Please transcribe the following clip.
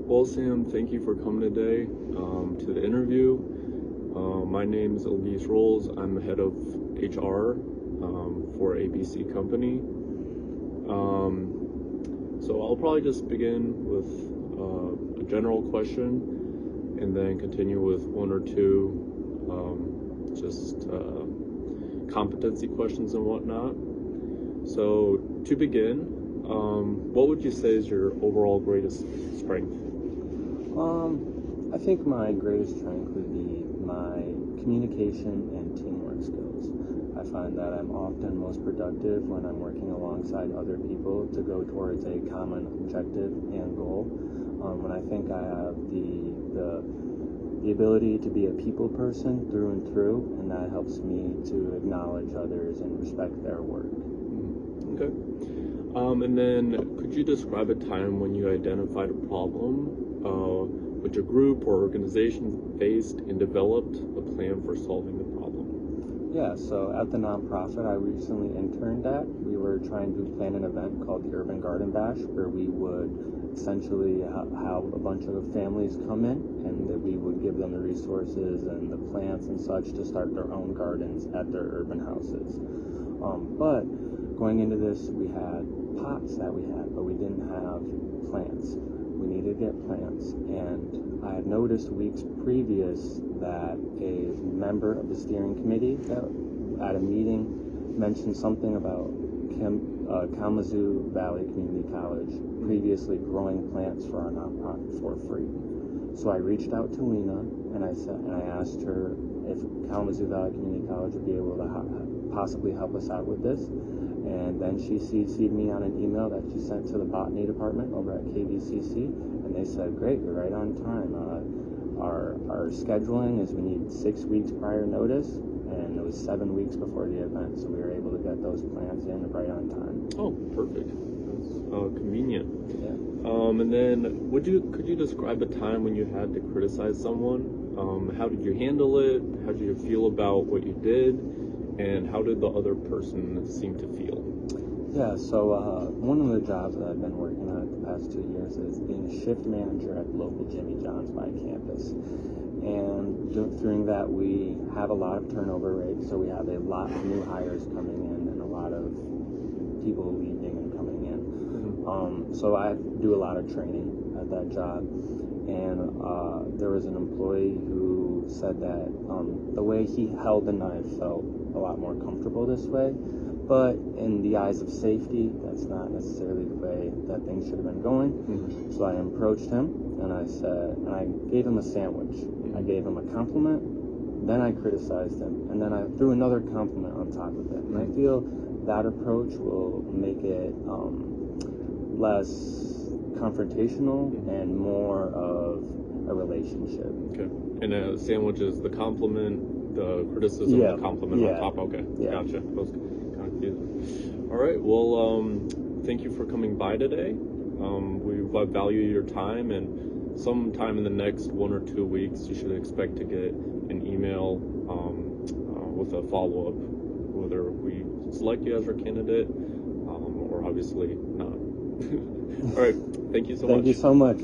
Well, Sam, thank you for coming today to the interview. My name is Ilgis. I'm the head of HR for ABC Company. So I'll probably just begin with a general question and then continue with one or two competency questions and whatnot. So to begin, what would you say is your overall greatest strength? I think my greatest strength would be my communication and teamwork skills. I find that I'm often most productive when I'm working alongside other people to go towards a common objective and goal. When I think I have the ability to be a people person through and through, and that helps me to acknowledge others and respect their work. Okay. And then could you describe a time when you identified a problem which a group or organization faced and developed a plan for solving the problem? Yeah, so at the nonprofit I recently interned at, we were trying to plan an event called the Urban Garden Bash, where we would essentially have a bunch of families come in, and that we would give them the resources and the plants and such to start their own gardens at their urban houses. But going into this, we had pots that we had, but we didn't have plants. We needed to get plants, and I had noticed weeks previous that a member of the steering committee at a meeting mentioned something about Kalamazoo Valley Community College previously growing plants for our nonprofit for free. So I reached out to Lena and I asked her if Kalamazoo Valley Community College would be able to possibly help us out with this. And then she CC'd me on an email that she sent to the botany department over at KVCC, and they said, great, you're right on time. Our scheduling is we need 6 weeks prior notice, and it was 7 weeks before the event, so we were able to get those plants in right on time. Oh, perfect. That's convenient. Yeah. And then could you describe a time when you had to criticize someone? How did you handle it? How did you feel about what you did? And how did the other person seem to feel? Yeah, so one of the jobs that I've been working on the past 2 years is being a shift manager at the local Jimmy John's by campus. And during that, we have a lot of turnover rates, so we have a lot of new hires coming in and a lot of people leaving and coming in. So I do a lot of training at that job, and there was an employee who said that the way he held the knife felt a lot more comfortable this way, but in the eyes of safety, that's not necessarily the way that things should have been going. So I approached him and I gave him a sandwich. I gave him a compliment, then I criticized him, and then I threw another compliment on top of it. And I feel that approach will make it less confrontational and more of a relationship. Okay. And a sandwich is the compliment, the criticism, the compliment on top. Okay. Yeah. Gotcha. I was confused. All right. Well, thank you for coming by today. We value your time, and sometime in the next 1 or 2 weeks, you should expect to get an email with a follow-up, whether we select you as our candidate or obviously not. All right. Thank you so much. Thank you so much.